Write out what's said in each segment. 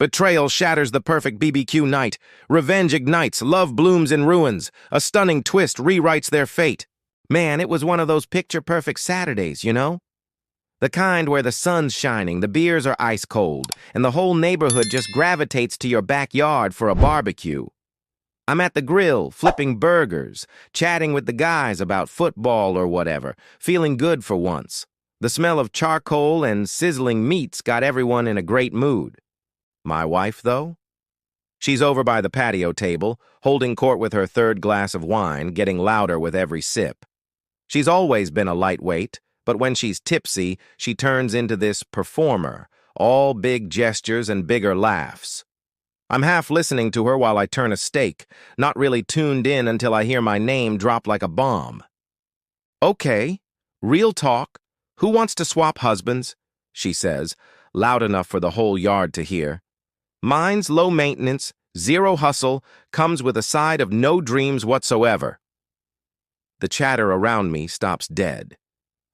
Betrayal shatters the perfect BBQ night. Revenge ignites, love blooms in ruins. A stunning twist rewrites their fate. Man, it was one of those picture-perfect Saturdays, you know? The kind where the sun's shining, the beers are ice cold, and the whole neighborhood just gravitates to your backyard for a barbecue. I'm at the grill, flipping burgers, chatting with the guys about football or whatever, feeling good for once. The smell of charcoal and sizzling meats got everyone in a great mood. My wife, though? She's over by the patio table, holding court with her third glass of wine, getting louder with every sip. She's always been a lightweight, but when she's tipsy, she turns into this performer, all big gestures and bigger laughs. I'm half listening to her while I turn a steak, not really tuned in until I hear my name drop like a bomb. Okay, real talk. Who wants to swap husbands? She says, loud enough for the whole yard to hear. Mine's low maintenance, zero hustle, comes with a side of no dreams whatsoever. The chatter around me stops dead.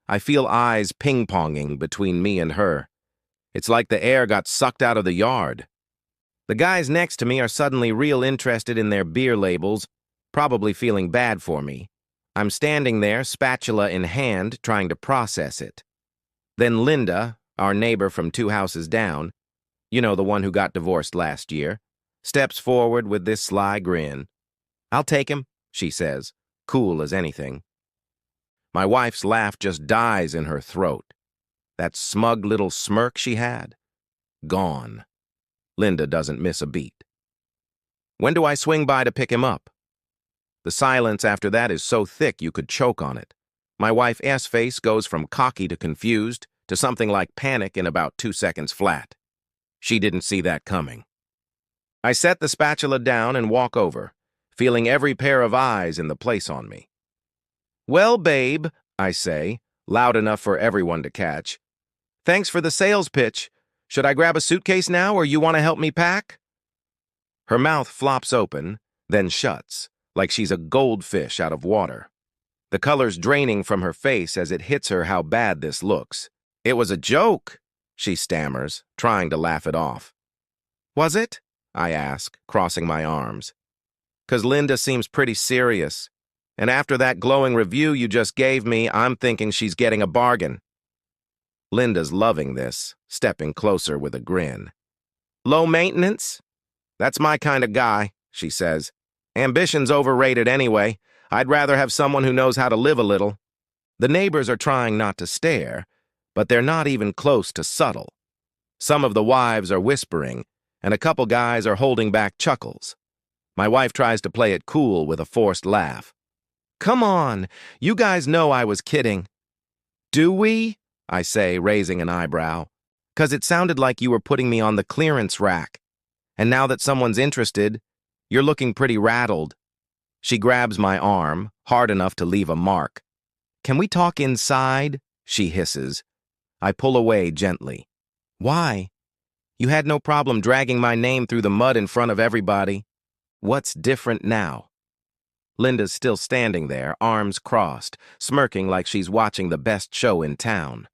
I feel eyes ping-ponging between me and her. It's like the air got sucked out of the yard. The guys next to me are suddenly real interested in their beer labels, probably feeling bad for me. I'm standing there, spatula in hand, trying to process it. Then Linda, our neighbor from 2 houses down, you know, the one who got divorced last year, steps forward with this sly grin. I'll take him, she says, cool as anything. My wife's laugh just dies in her throat. That smug little smirk she had, gone. Linda doesn't miss a beat. When do I swing by to pick him up? The silence after that is so thick you could choke on it. My wife's face goes from cocky to confused to something like panic in about 2 seconds flat. She didn't see that coming. I set the spatula down and walk over, feeling every pair of eyes in the place on me. Well, babe, I say, loud enough for everyone to catch. Thanks for the sales pitch. Should I grab a suitcase now, or you want to help me pack? Her mouth flops open, then shuts, like she's a goldfish out of water. The color's draining from her face as it hits her how bad this looks. It was a joke, she stammers, trying to laugh it off. Was it? I ask, crossing my arms. 'Cause Linda seems pretty serious. And after that glowing review you just gave me, I'm thinking she's getting a bargain. Linda's loving this, stepping closer with a grin. Low maintenance? That's my kind of guy, she says. Ambition's overrated anyway. I'd rather have someone who knows how to live a little. The neighbors are trying not to stare, but they're not even close to subtle. Some of the wives are whispering, and a couple guys are holding back chuckles. My wife tries to play it cool with a forced laugh. Come on, you guys know I was kidding. Do we? I say, raising an eyebrow. 'Cause it sounded like you were putting me on the clearance rack. And now that someone's interested, you're looking pretty rattled. She grabs my arm, hard enough to leave a mark. Can we talk inside? She hisses. I pull away gently. Why? You had no problem dragging my name through the mud in front of everybody. What's different now? Linda's still standing there, arms crossed, smirking like she's watching the best show in town.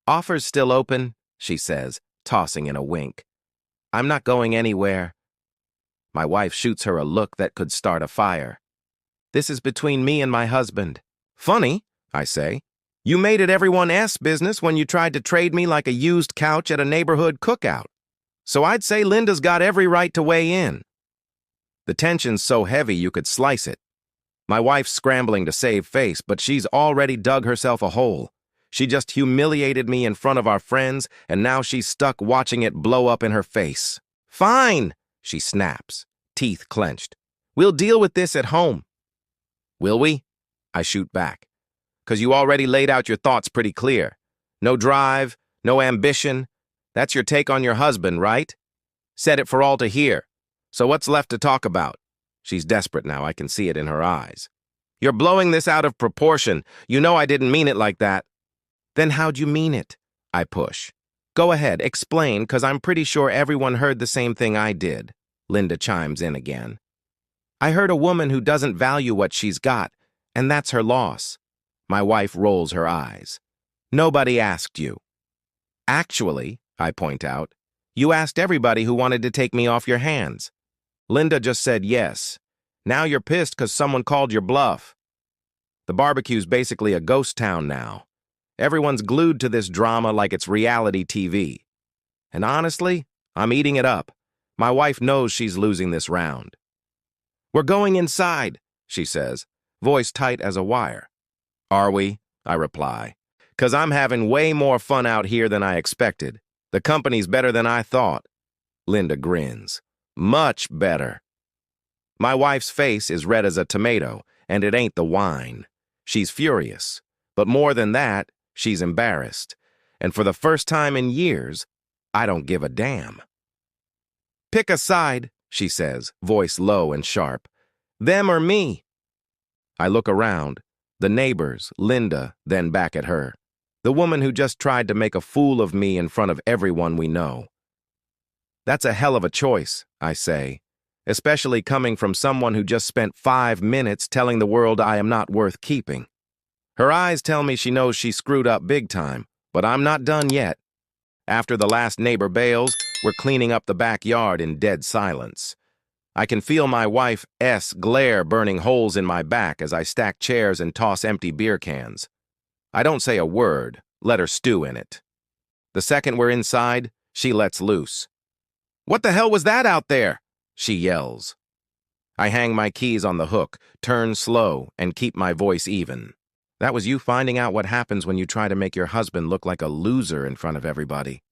Offer's still open, she says, tossing in a wink. I'm not going anywhere. My wife shoots her a look that could start a fire. This is between me and my husband. Funny, I say. You made it everyone's business when you tried to trade me like a used couch at a neighborhood cookout. So I'd say Linda's got every right to weigh in. The tension's so heavy you could slice it. My wife's scrambling to save face, but she's already dug herself a hole. She just humiliated me in front of our friends, and now she's stuck watching it blow up in her face. Fine, she snaps, teeth clenched. We'll deal with this at home. Will we? I shoot back. 'Cause you already laid out your thoughts pretty clear. No drive, no ambition. That's your take on your husband, right? Said it for all to hear. So what's left to talk about? She's desperate now, I can see it in her eyes. You're blowing this out of proportion. You know I didn't mean it like that. Then how'd you mean it? I push. Go ahead, explain, 'cause I'm pretty sure everyone heard the same thing I did. Linda chimes in again. I heard a woman who doesn't value what she's got, and that's her loss. My wife rolls her eyes. Nobody asked you. Actually, I point out, You asked everybody who wanted to take me off your hands. Linda just said yes. Now you're pissed because someone called your bluff. The barbecue's basically a ghost town now. Everyone's glued to this drama like it's reality TV. And honestly, I'm eating it up. My wife knows she's losing this round. We're going inside, she says, voice tight as a wire. Are we? I reply. 'Cause I'm having way more fun out here than I expected. The company's better than I thought. Linda grins. Much better. My wife's face is red as a tomato, and it ain't the wine. She's furious. But more than that, she's embarrassed. And for the first time in years, I don't give a damn. Pick a side, she says, voice low and sharp. Them or me? I look around. The neighbors, Linda, then back at her. The woman who just tried to make a fool of me in front of everyone we know. That's a hell of a choice, I say, especially coming from someone who just spent 5 minutes telling the world I am not worth keeping. Her eyes tell me she knows she screwed up big time, but I'm not done yet. After the last neighbor bails, we're cleaning up the backyard in dead silence. I can feel my wife's glare burning holes in my back as I stack chairs and toss empty beer cans. I don't say a word, let her stew in it. The second we're inside, she lets loose. What the hell was that out there? She yells. I hang my keys on the hook, turn slow, and keep my voice even. That was you finding out what happens when you try to make your husband look like a loser in front of everybody.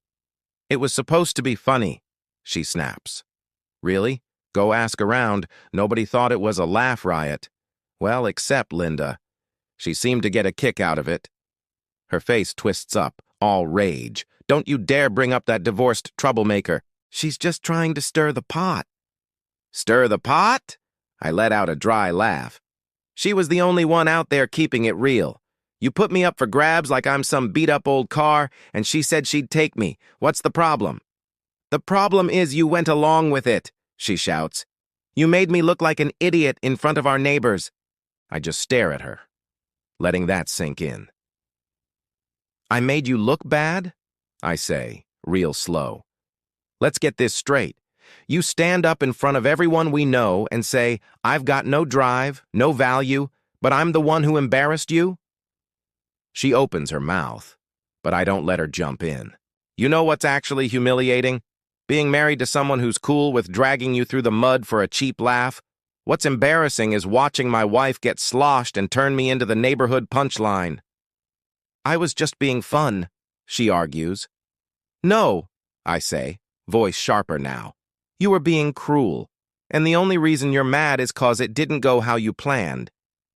It was supposed to be funny, she snaps. Really? Go ask around. Nobody thought it was a laugh riot. Well, except Linda. She seemed to get a kick out of it. Her face twists up, all rage. Don't you dare bring up that divorced troublemaker. She's just trying to stir the pot. Stir the pot? I let out a dry laugh. She was the only one out there keeping it real. You put me up for grabs like I'm some beat-up old car, and she said she'd take me. What's the problem? The problem is you went along with it, she shouts. You made me look like an idiot in front of our neighbors. I just stare at her, letting that sink in. I made you look bad? I say, real slow. Let's get this straight. You stand up in front of everyone we know and say, I've got no drive, no value, but I'm the one who embarrassed you? She opens her mouth, but I don't let her jump in. You know what's actually humiliating? Being married to someone who's cool with dragging you through the mud for a cheap laugh. What's embarrassing is watching my wife get sloshed and turn me into the neighborhood punchline. I was just being fun, she argues. No, I say, voice sharper now. You were being cruel, and the only reason you're mad is 'cause it didn't go how you planned.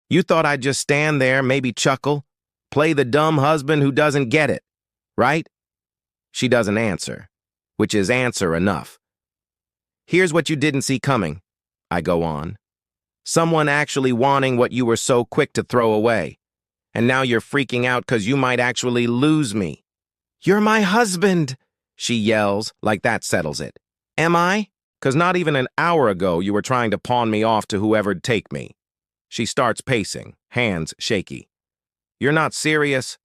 You thought I'd just stand there, maybe chuckle, play the dumb husband who doesn't get it, right? She doesn't answer, which is answer enough. Here's what you didn't see coming, I go on. Someone actually wanting what you were so quick to throw away. And now you're freaking out 'cause you might actually lose me. You're my husband, she yells, like that settles it. Am I? 'Cause not even an hour ago you were trying to pawn me off to whoever'd take me. She starts pacing, hands shaky. You're not serious?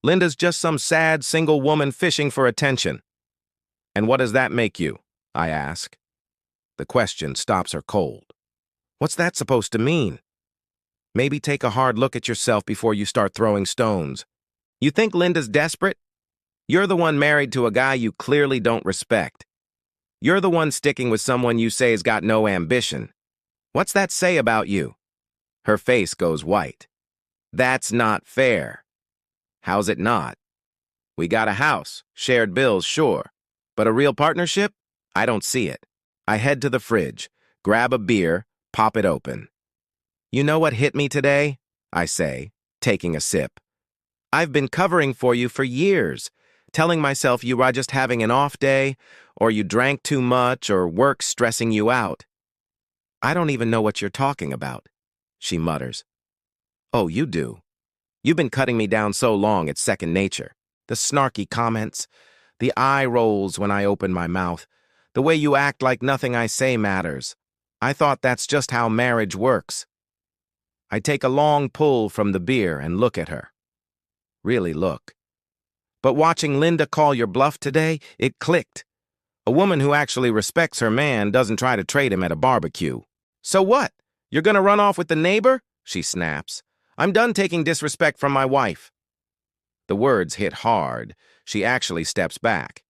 Linda's just some sad single woman fishing for attention. And what does that make you? I ask. The question stops her cold. What's that supposed to mean? Maybe take a hard look at yourself before you start throwing stones. You think Linda's desperate? You're the one married to a guy you clearly don't respect. You're the one sticking with someone you say has got no ambition. What's that say about you? Her face goes white. That's not fair. How's it not? We got a house, shared bills, sure. But a real partnership? I don't see it. I head to the fridge, grab a beer, pop it open. You know what hit me today? I say, taking a sip. I've been covering for you for years, telling myself you were just having an off day, or you drank too much, or work's stressing you out. I don't even know what you're talking about, she mutters. Oh, you do. You've been cutting me down so long it's second nature. The snarky comments, the eye rolls when I open my mouth, the way you act like nothing I say matters. I thought that's just how marriage works. I take a long pull from the beer and look at her. Really look. But watching Linda call your bluff today, it clicked. A woman who actually respects her man doesn't try to trade him at a barbecue. So what? You're gonna run off with the neighbor? She snaps. I'm done taking disrespect from my wife. The words hit hard. She actually steps back.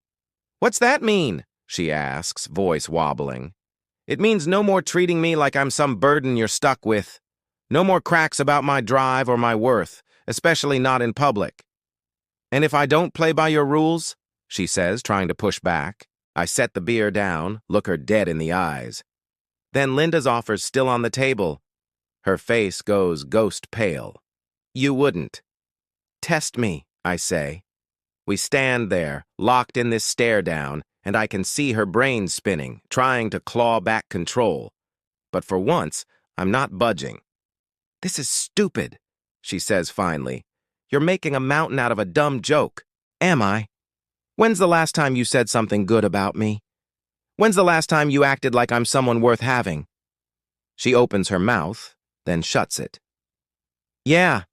What's that mean? She asks, voice wobbling. It means no more treating me like I'm some burden you're stuck with. No more cracks about my drive or my worth, especially not in public. And if I don't play by your rules, she says, trying to push back. I set the beer down, look her dead in the eyes. Then Linda's offer's still on the table. Her face goes ghost pale. You wouldn't. Test me, I say. We stand there, locked in this stare down, and I can see her brain spinning, trying to claw back control. But for once, I'm not budging. This is stupid, she says finally. You're making a mountain out of a dumb joke. Am I? When's the last time you said something good about me? When's the last time you acted like I'm someone worth having? She opens her mouth, then shuts it. Yeah,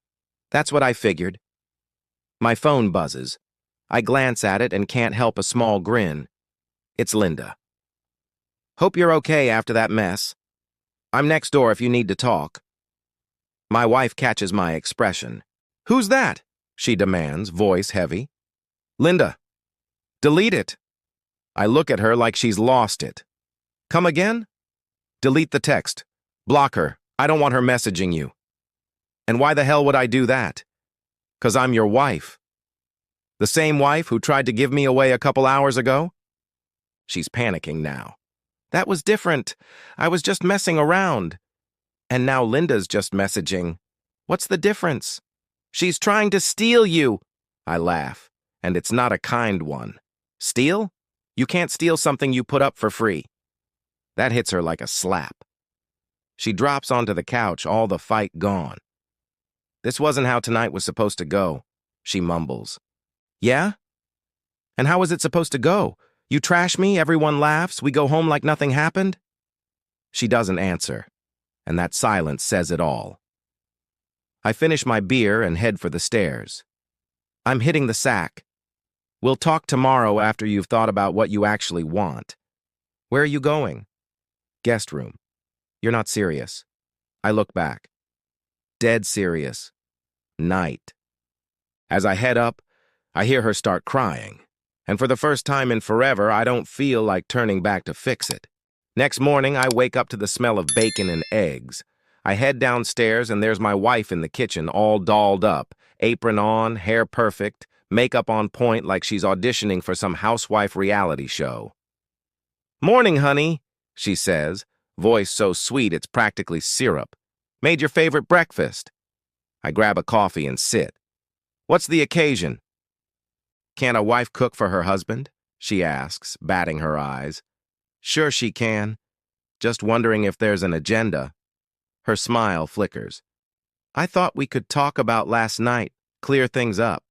that's what I figured. My phone buzzes. I glance at it and can't help a small grin. It's Linda. Hope you're okay after that mess. I'm next door if you need to talk. My wife catches my expression. Who's that? She demands, voice heavy. Linda. Delete it. I look at her like she's lost it. Come again? Delete the text. Block her. I don't want her messaging you. And why the hell would I do that? 'Cause I'm your wife. The same wife who tried to give me away a couple hours ago? She's panicking now. That was different. I was just messing around. And now Linda's just messaging. What's the difference? She's trying to steal you. I laugh, and it's not a kind one. Steal? You can't steal something you put up for free. That hits her like a slap. She drops onto the couch, all the fight gone. This wasn't how tonight was supposed to go, she mumbles. Yeah? And how was it supposed to go? You trash me, everyone laughs, we go home like nothing happened? She doesn't answer, and that silence says it all. I finish my beer and head for the stairs. I'm hitting the sack. We'll talk tomorrow after you've thought about what you actually want. Where are you going? Guest room. You're not serious. I look back. Dead serious. Night. As I head up, I hear her start crying. And for the first time in forever, I don't feel like turning back to fix it. Next morning, I wake up to the smell of bacon and eggs. I head downstairs and there's my wife in the kitchen, all dolled up, apron on, hair perfect, makeup on point like she's auditioning for some housewife reality show. Morning, honey, she says, voice so sweet it's practically syrup. Made your favorite breakfast. I grab a coffee and sit. What's the occasion? Can't a wife cook for her husband? She asks, batting her eyes. Sure she can. Just wondering if there's an agenda. Her smile flickers. I thought we could talk about last night, clear things up.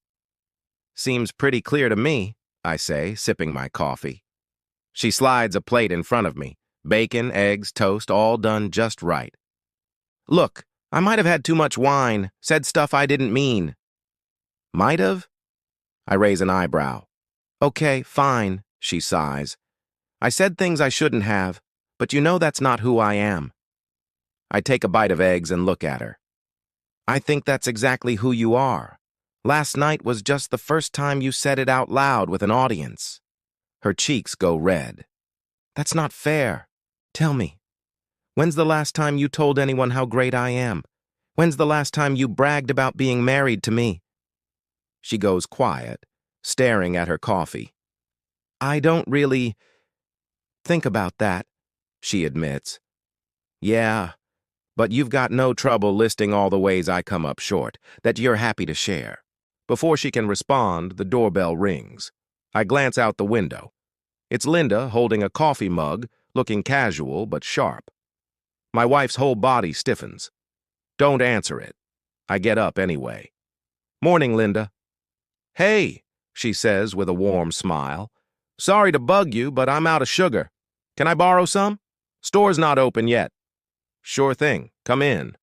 Seems pretty clear to me, I say, sipping my coffee. She slides a plate in front of me. Bacon, eggs, toast, all done just right. Look, I might have had too much wine, said stuff I didn't mean. Might have? I raise an eyebrow. Okay, fine, she sighs. I said things I shouldn't have, but you know that's not who I am. I take a bite of eggs and look at her. I think that's exactly who you are. Last night was just the first time you said it out loud with an audience. Her cheeks go red. That's not fair. Tell me, when's the last time you told anyone how great I am? When's the last time you bragged about being married to me? She goes quiet, staring at her coffee. I don't really think about that, she admits. Yeah, but you've got no trouble listing all the ways I come up short, that you're happy to share. Before she can respond, the doorbell rings. I glance out the window. It's Linda holding a coffee mug, looking casual but sharp. My wife's whole body stiffens. Don't answer it. I get up anyway. Morning, Linda. Hey, she says with a warm smile. Sorry to bug you, but I'm out of sugar. Can I borrow some? Store's not open yet. Sure thing. Come in.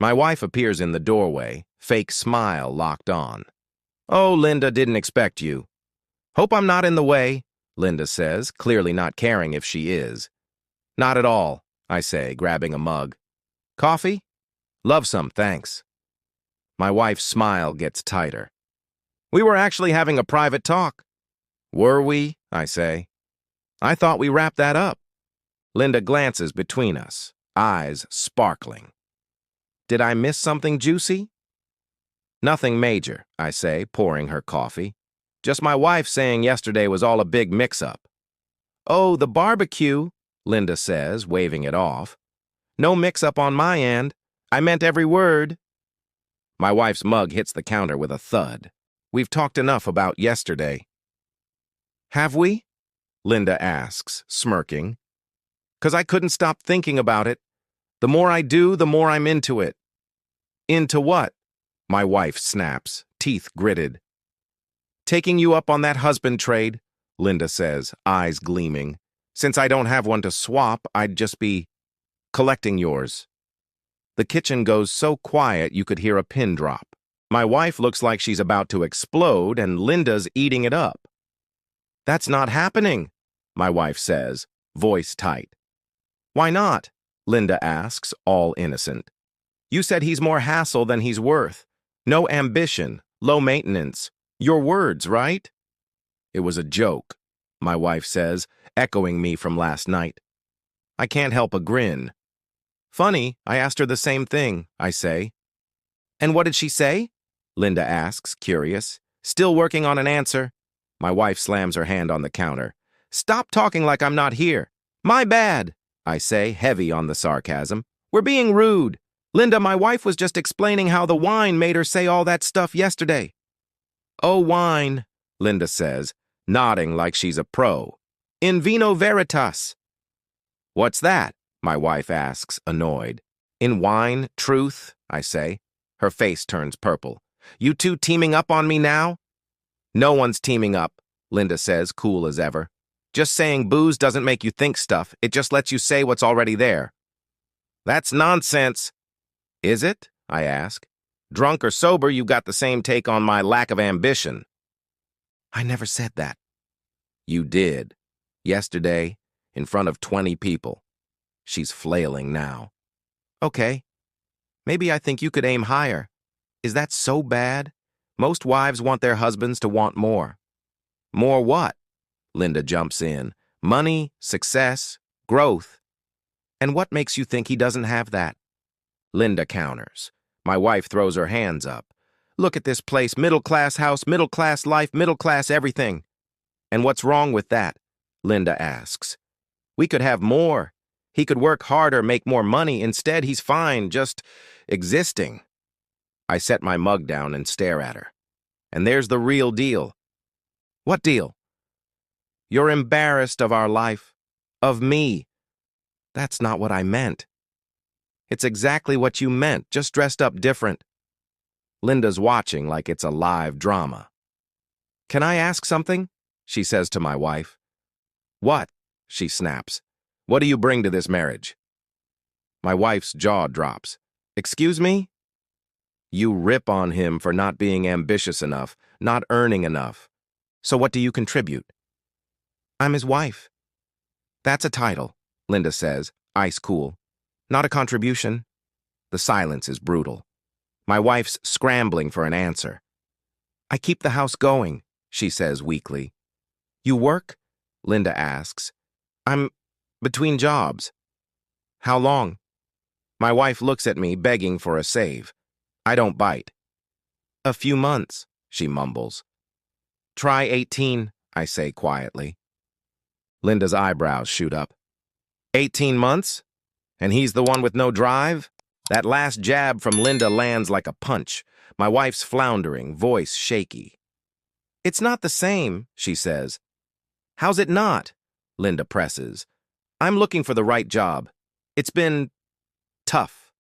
My wife appears in the doorway, fake smile locked on. Oh, Linda, didn't expect you. Hope I'm not in the way. Linda says, clearly not caring if she is. Not at all, I say, grabbing a mug. Coffee? Love some, thanks. My wife's smile gets tighter. We were actually having a private talk. Were we? I say. I thought we wrapped that up. Linda glances between us, eyes sparkling. Did I miss something juicy? Nothing major, I say, pouring her coffee. Just my wife saying yesterday was all a big mix-up. Oh, the barbecue, Linda says, waving it off. No mix-up on my end. I meant every word. My wife's mug hits the counter with a thud. We've talked enough about yesterday. Have we? Linda asks, smirking. 'Cause I couldn't stop thinking about it. The more I do, the more I'm into it. Into what? My wife snaps, teeth gritted. Taking you up on that husband trade, Linda says, eyes gleaming. Since I don't have one to swap, I'd just be collecting yours. The kitchen goes so quiet you could hear a pin drop. My wife looks like she's about to explode, and Linda's eating it up. That's not happening, my wife says, voice tight. Why not? Linda asks, all innocent. You said he's more hassle than he's worth. No ambition, low maintenance. Your words, right? It was a joke, my wife says, echoing me from last night. I can't help a grin. Funny, I asked her the same thing, I say. And what did she say? Linda asks, curious. Still working on an answer. My wife slams her hand on the counter. Stop talking like I'm not here. My bad, I say, heavy on the sarcasm. We're being rude. Linda, my wife was just explaining how the wine made her say all that stuff yesterday. Oh, wine, Linda says, nodding like she's a pro. In vino veritas. What's that? My wife asks, annoyed. In wine, truth, I say. Her face turns purple. You two teaming up on me now? No one's teaming up, Linda says, cool as ever. Just saying booze doesn't make you think stuff. It just lets you say what's already there. That's nonsense. Is it? I ask. Drunk or sober, you got the same take on my lack of ambition. I never said that. You did. Yesterday, in front of 20 people. She's flailing now. Okay. Maybe I think you could aim higher. Is that so bad? Most wives want their husbands to want more. More what? Linda jumps in. Money, success, growth. And what makes you think he doesn't have that? Linda counters. My wife throws her hands up. Look at this place, middle-class house, middle-class life, middle-class everything. And what's wrong with that? Linda asks. We could have more. He could work harder, make more money. Instead, he's fine, just existing. I set my mug down and stare at her. And there's the real deal. What deal? You're embarrassed of our life. Of me. That's not what I meant. It's exactly what you meant, just dressed up different. Linda's watching like it's a live drama. Can I ask something? She says to my wife. What? She snaps. What do you bring to this marriage? My wife's jaw drops. Excuse me? You rip on him for not being ambitious enough, not earning enough. So what do you contribute? I'm his wife. That's a title, Linda says, ice cool. Not a contribution. The silence is brutal. My wife's scrambling for an answer. I keep the house going, she says weakly. You work? Linda asks. I'm between jobs. How long? My wife looks at me, begging for a save. I don't bite. A few months, she mumbles. Try 18, I say quietly. Linda's eyebrows shoot up. 18 months? And he's the one with no drive? That last jab from Linda lands like a punch. My wife's floundering, voice shaky. It's not the same, she says. How's it not? Linda presses. I'm looking for the right job. It's been tough.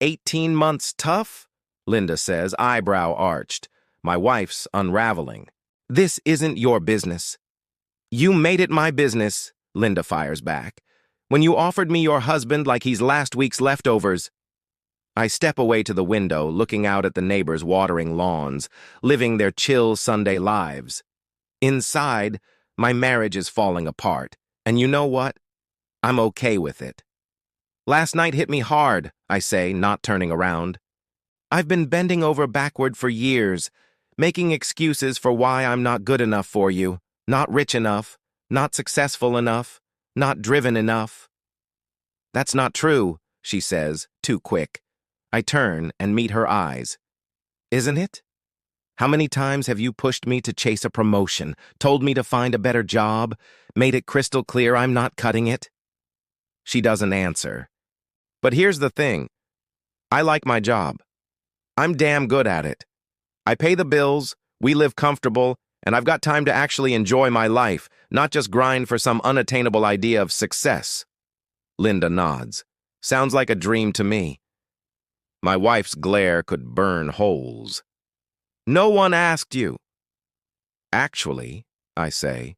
18 months tough? Linda says, eyebrow arched. My wife's unraveling. This isn't your business. You made it my business, Linda fires back. When you offered me your husband like he's last week's leftovers. I step away to the window, looking out at the neighbors watering lawns, living their chill Sunday lives. Inside, My marriage is falling apart. And you know what? I'm okay with it. Last night hit me hard, I say, not turning around. I've been bending over backward for years, making excuses for why I'm not good enough for you, not rich enough, not successful enough, not driven enough. That's not true, she says, too quick. I turn and meet her eyes. Isn't it? How many times have you pushed me to chase a promotion, told me to find a better job, made it crystal clear I'm not cutting it? She doesn't answer. But here's the thing. I like my job. I'm damn good at it. I pay the bills, we live comfortable, and I've got time to actually enjoy my life, not just grind for some unattainable idea of success. Linda nods. Sounds like a dream to me. My wife's glare could burn holes. No one asked you. Actually, I say.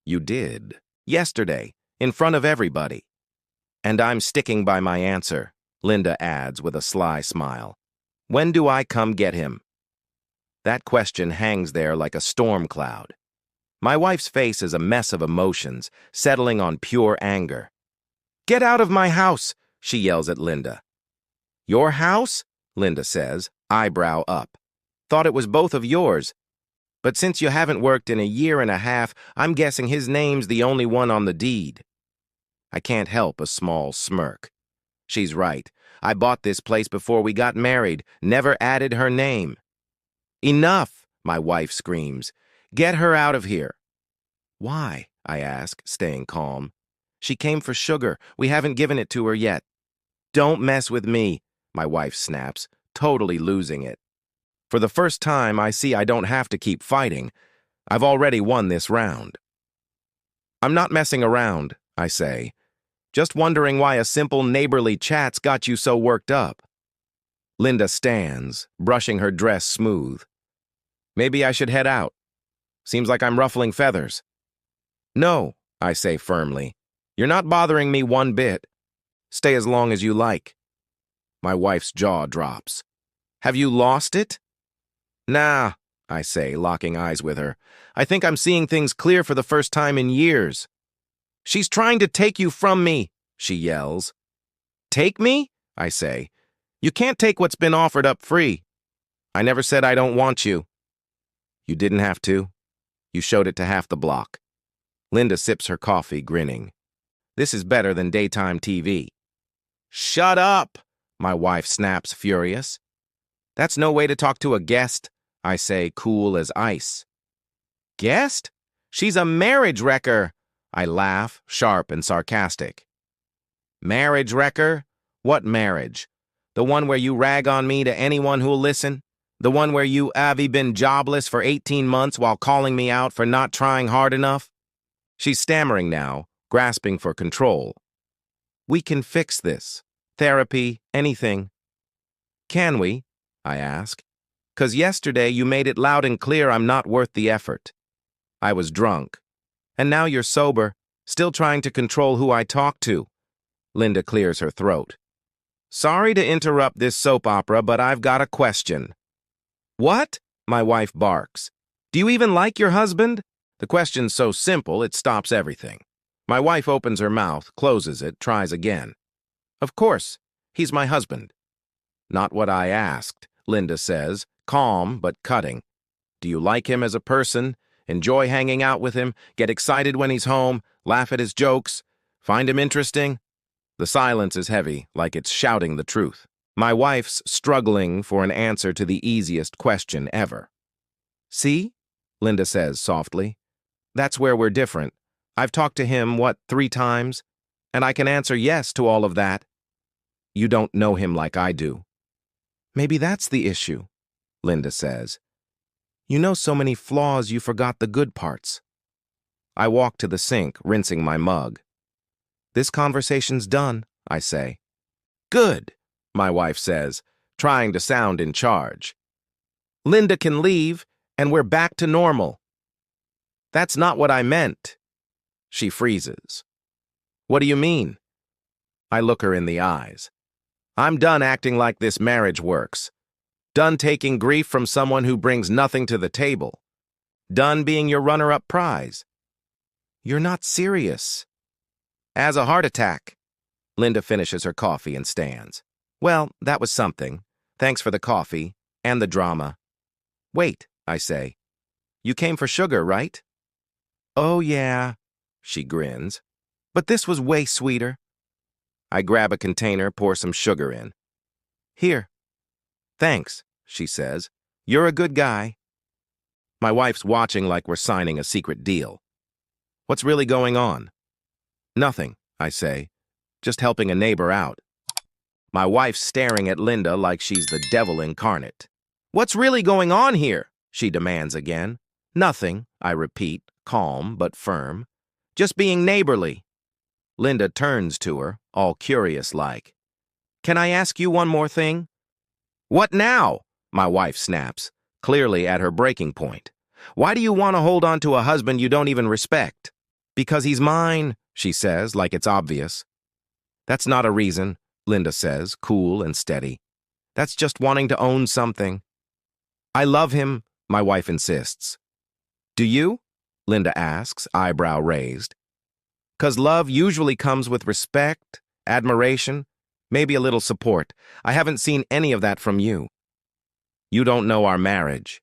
You did. Yesterday, in front of everybody. And I'm sticking by my answer, Linda adds with a sly smile. When do I come get him? That question hangs there like a storm cloud. My wife's face is a mess of emotions, settling on pure anger. Get out of my house, she yells at Linda. Your house? Linda says, eyebrow up. Thought it was both of yours. But since you haven't worked in a year and a half, I'm guessing his name's the only one on the deed. I can't help a small smirk. She's right. I bought this place before we got married, never added her name. Enough, my wife screams. Get her out of here. Why? I ask, staying calm. She came for sugar. We haven't given it to her yet. Don't mess with me, my wife snaps, totally losing it. For the first time, I see I don't have to keep fighting. I've already won this round. I'm not messing around, I say. Just wondering why a simple neighborly chat's got you so worked up. Linda stands, brushing her dress smooth. Maybe I should head out. Seems like I'm ruffling feathers. No, I say firmly. You're not bothering me one bit. Stay as long as you like. My wife's jaw drops. Have you lost it? Nah, I say, locking eyes with her. I think I'm seeing things clear for the first time in years. She's trying to take you from me, she yells. Take me? I say. You can't take what's been offered up free. I never said I don't want you. You didn't have to. You showed it to half the block. Linda sips her coffee, grinning. This is better than daytime TV. Shut up, my wife snaps, furious. That's no way to talk to a guest, I say, cool as ice. Guest? She's a marriage wrecker, I laugh, sharp and sarcastic. Marriage wrecker? What marriage? The one where you rag on me to anyone who'll listen? The one where you have been jobless for 18 months while calling me out for not trying hard enough? She's stammering now, grasping for control. We can fix this. Therapy, anything. Can we? I ask. 'Cause yesterday you made it loud and clear I'm not worth the effort. I was drunk. And now you're sober, still trying to control who I talk to. Linda clears her throat. Sorry to interrupt this soap opera, but I've got a question. What? My wife barks. Do you even like your husband? The question's so simple, it stops everything. My wife opens her mouth, closes it, tries again. Of course, he's my husband. Not what I asked, Linda says, calm but cutting. Do you like him as a person? Enjoy hanging out with him? Get excited when he's home? Laugh at his jokes? Find him interesting? The silence is heavy, like it's shouting the truth. My wife's struggling for an answer to the easiest question ever. See? Linda says softly. That's where we're different. I've talked to him, 3 times? And I can answer yes to all of that. You don't know him like I do. Maybe that's the issue, Linda says. You know so many flaws you forgot the good parts. I walk to the sink, rinsing my mug. This conversation's done, I say. Good, my wife says, trying to sound in charge. Linda can leave, and we're back to normal. That's not what I meant. She freezes. What do you mean? I look her in the eyes. I'm done acting like this marriage works. Done taking grief from someone who brings nothing to the table. Done being your runner-up prize. You're not serious. Has a heart attack. Linda finishes her coffee and stands. Well, that was something. Thanks for the coffee and the drama. Wait, I say. You came for sugar, right? Oh, yeah, she grins. But this was way sweeter. I grab a container, pour some sugar in. Here. Thanks, she says. You're a good guy. My wife's watching like we're signing a secret deal. What's really going on? Nothing, I say. Just helping a neighbor out. My wife's staring at Linda like she's the devil incarnate. What's really going on here? She demands again. Nothing, I repeat, calm but firm. Just being neighborly. Linda turns to her, all curious-like. Can I ask you one more thing? What now? My wife snaps, clearly at her breaking point. Why do you want to hold on to a husband you don't even respect? Because he's mine, she says, like it's obvious. That's not a reason, Linda says, cool and steady. That's just wanting to own something. I love him, my wife insists. Do you? Linda asks, eyebrow raised. 'Cause love usually comes with respect, admiration, maybe a little support. I haven't seen any of that from you. You don't know our marriage.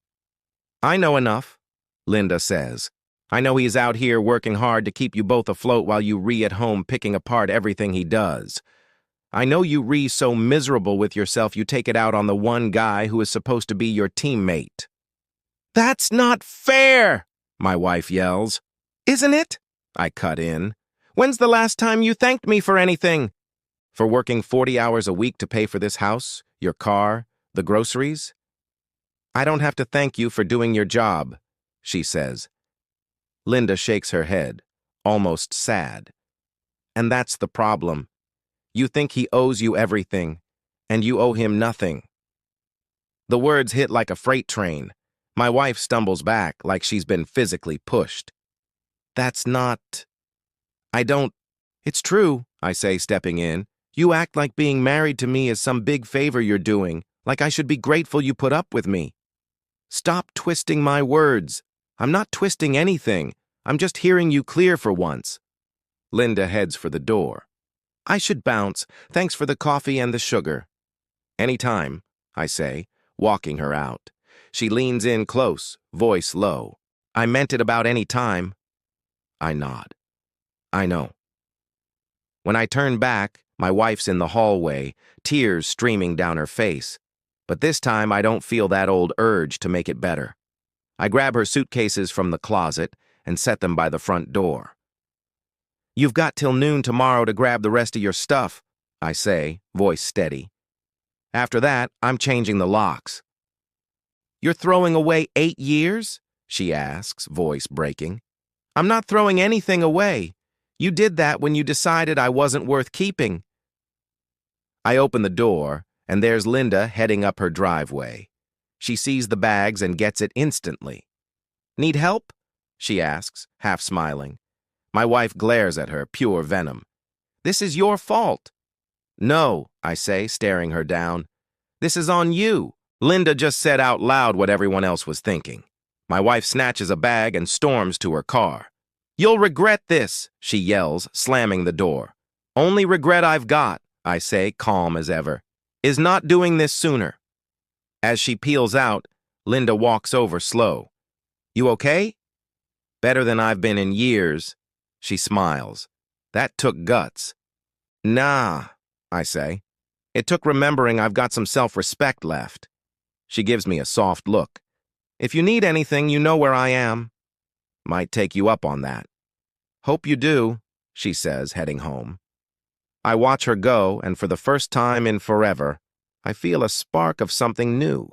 I know enough, Linda says. I know he's out here working hard to keep you both afloat while you at home picking apart everything he does. I know you so miserable with yourself you take it out on the one guy who is supposed to be your teammate. That's not fair, my wife yells. Isn't it? I cut in. When's the last time you thanked me for anything? For working 40 hours a week to pay for this house, your car, the groceries? I don't have to thank you for doing your job, she says. Linda shakes her head, almost sad. And that's the problem. You think he owes you everything, and you owe him nothing. The words hit like a freight train. My wife stumbles back like she's been physically pushed. That's not... I don't... It's true, I say, stepping in. You act like being married to me is some big favor you're doing, like I should be grateful you put up with me. Stop twisting my words. I'm not twisting anything. I'm just hearing you clear for once. Linda heads for the door. I should bounce. Thanks for the coffee and the sugar. Anytime, I say, walking her out. She leans in close, voice low. I meant it about any time. I nod. I know. When I turn back, my wife's in the hallway, tears streaming down her face. But this time I don't feel that old urge to make it better. I grab her suitcases from the closet and set them by the front door. You've got till noon tomorrow to grab the rest of your stuff, I say, voice steady. After that, I'm changing the locks. You're throwing away 8 years? She asks, voice breaking. I'm not throwing anything away. You did that when you decided I wasn't worth keeping. I open the door, and there's Linda heading up her driveway. She sees the bags and gets it instantly. Need help? She asks, half smiling. My wife glares at her, pure venom. This is your fault. No, I say, staring her down. This is on you. Linda just said out loud what everyone else was thinking. My wife snatches a bag and storms to her car. You'll regret this, she yells, slamming the door. Only regret I've got, I say, calm as ever, is not doing this sooner. As she peels out, Linda walks over slow. You okay? Better than I've been in years. She smiles. That took guts. Nah, I say. It took remembering I've got some self-respect left. She gives me a soft look. If you need anything, you know where I am. Might take you up on that. Hope you do, she says, heading home. I watch her go, and for the first time in forever, I feel a spark of something new.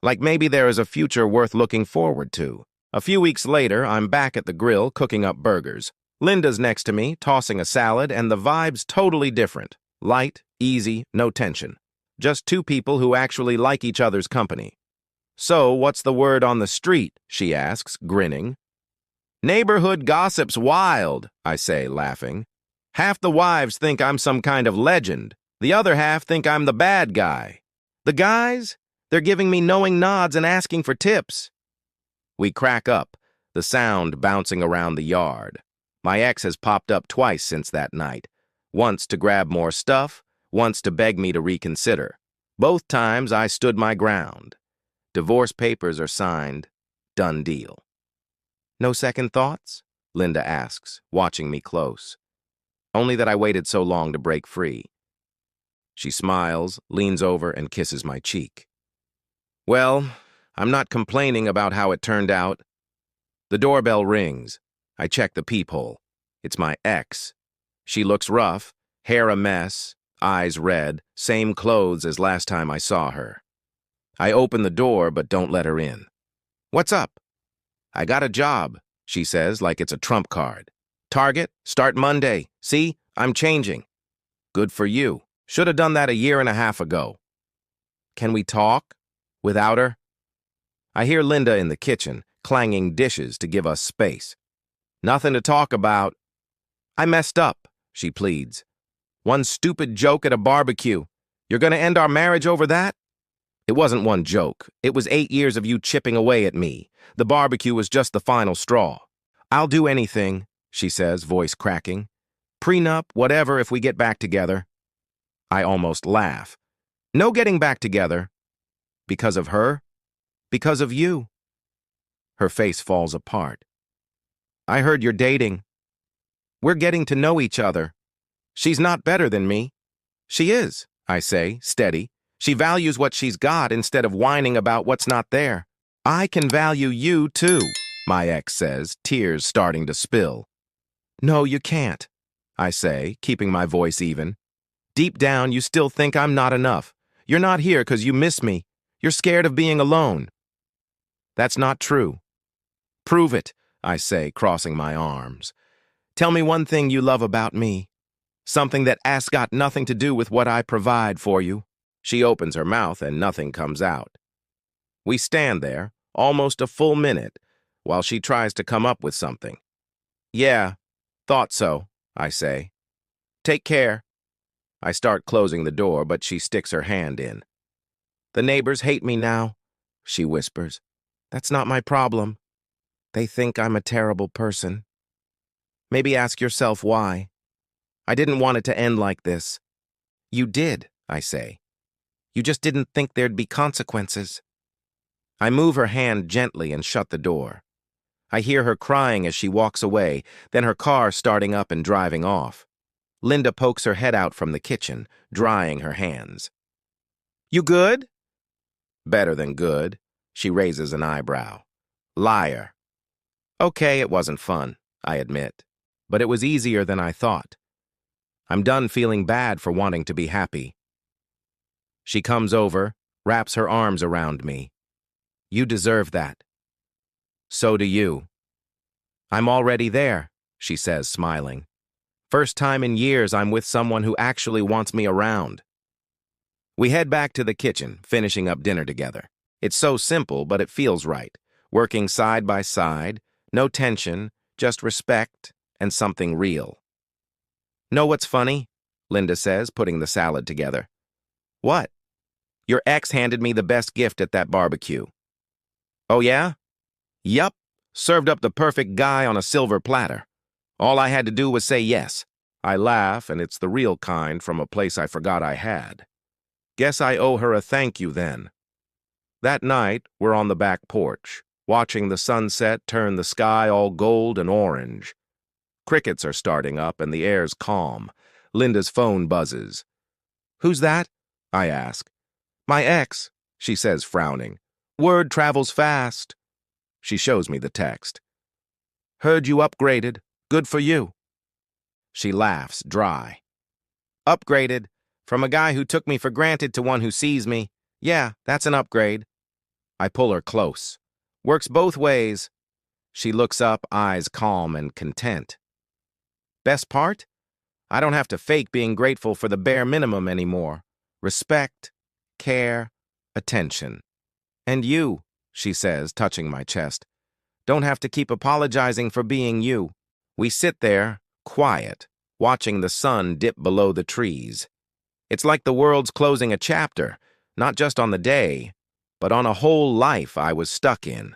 Like maybe there is a future worth looking forward to. A few weeks later, I'm back at the grill cooking up burgers. Linda's next to me, tossing a salad, and the vibe's totally different. Light, easy, no tension. Just two people who actually like each other's company. So, what's the word on the street? She asks, grinning. Neighborhood gossip's wild, I say, laughing. Half the wives think I'm some kind of legend. The other half think I'm the bad guy. The guys? They're giving me knowing nods and asking for tips. We crack up, the sound bouncing around the yard. My ex has popped up twice since that night. Once to grab more stuff, once to beg me to reconsider. Both times I stood my ground. Divorce papers are signed. Done deal. No second thoughts? Linda asks, watching me close. Only that I waited so long to break free. She smiles, leans over, and kisses my cheek. Well, I'm not complaining about how it turned out. The doorbell rings. I check the peephole. It's my ex. She looks rough, hair a mess, eyes red, same clothes as last time I saw her. I open the door but don't let her in. What's up? I got a job, she says like it's a trump card. Target, start Monday. See, I'm changing. Good for you. Should have done that a year and a half ago. Can we talk? Without her? I hear Linda in the kitchen, clanging dishes to give us space. Nothing to talk about. I messed up, she pleads. One stupid joke at a barbecue. You're gonna end our marriage over that? It wasn't one joke. It was 8 years of you chipping away at me. The barbecue was just the final straw. I'll do anything, she says, voice cracking. Prenup, whatever, if we get back together. I almost laugh. No getting back together. Because of her? Because of you. Her face falls apart. I heard you're dating. We're getting to know each other. She's not better than me. She is, I say, steady. She values what she's got instead of whining about what's not there. I can value you too, my ex says, tears starting to spill. No, you can't, I say, keeping my voice even. Deep down, you still think I'm not enough. You're not here because you miss me. You're scared of being alone. That's not true. Prove it, I say, crossing my arms. Tell me one thing you love about me. Something that has got nothing to do with what I provide for you. She opens her mouth and nothing comes out. We stand there, almost a full minute, while she tries to come up with something. Yeah, thought so, I say. Take care. I start closing the door, but she sticks her hand in. The neighbors hate me now, she whispers. That's not my problem. They think I'm a terrible person. Maybe ask yourself why. I didn't want it to end like this. You did, I say. You just didn't think there'd be consequences. I move her hand gently and shut the door. I hear her crying as she walks away, then her car starting up and driving off. Linda pokes her head out from the kitchen, drying her hands. You good? Better than good. She raises an eyebrow. Liar. Okay, it wasn't fun, I admit, but it was easier than I thought. I'm done feeling bad for wanting to be happy. She comes over, wraps her arms around me. You deserve that. So do you. I'm already there, she says, smiling. First time in years I'm with someone who actually wants me around. We head back to the kitchen, finishing up dinner together. It's so simple, but it feels right. Working side by side, no tension, just respect and something real. Know what's funny? Linda says, putting the salad together. What? Your ex handed me the best gift at that barbecue. Oh yeah? Yup. Served up the perfect guy on a silver platter. All I had to do was say yes. I laugh, and it's the real kind from a place I forgot I had. Guess I owe her a thank you then. That night, we're on the back porch, watching the sunset turn the sky all gold and orange. Crickets are starting up and the air's calm. Linda's phone buzzes. Who's that? I ask. My ex, she says, frowning. Word travels fast. She shows me the text. Heard you upgraded. Good for you. She laughs, dry. Upgraded. From a guy who took me for granted to one who sees me. Yeah, that's an upgrade. I pull her close. Works both ways. She looks up, eyes calm and content. Best part? I don't have to fake being grateful for the bare minimum anymore. Respect, care, attention. And you, she says, touching my chest, don't have to keep apologizing for being you. We sit there, quiet, watching the sun dip below the trees. It's like the world's closing a chapter, not just on the day, but on a whole life I was stuck in.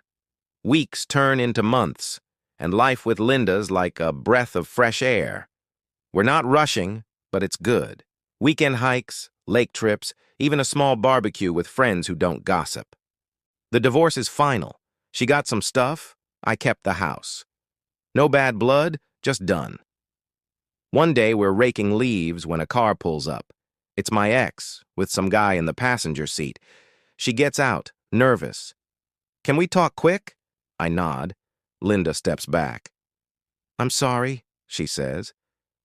Weeks turn into months. And life with Linda's like a breath of fresh air. We're not rushing, but it's good. Weekend hikes, lake trips, even a small barbecue with friends who don't gossip. The divorce is final. She got some stuff, I kept the house. No bad blood, just done. One day we're raking leaves when a car pulls up. It's my ex, with some guy in the passenger seat. She gets out, nervous. Can we talk quick? I nod. Linda steps back. I'm sorry, she says.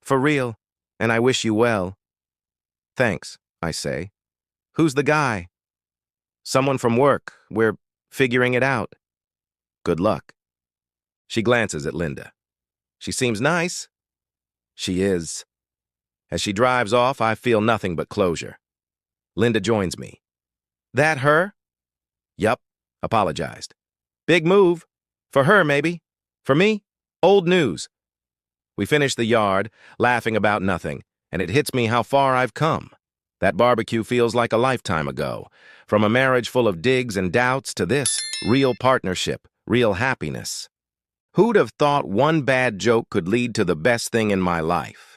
For real, and I wish you well. Thanks, I say. Who's the guy? Someone from work. We're figuring it out. Good luck. She glances at Linda. She seems nice. She is. As she drives off, I feel nothing but closure. Linda joins me. That her? Yup, apologized. Big move. For her, maybe. For me, old news. We finish the yard, laughing about nothing, and it hits me how far I've come. That barbecue feels like a lifetime ago. From a marriage full of digs and doubts to this, real partnership, real happiness. Who'd have thought one bad joke could lead to the best thing in my life?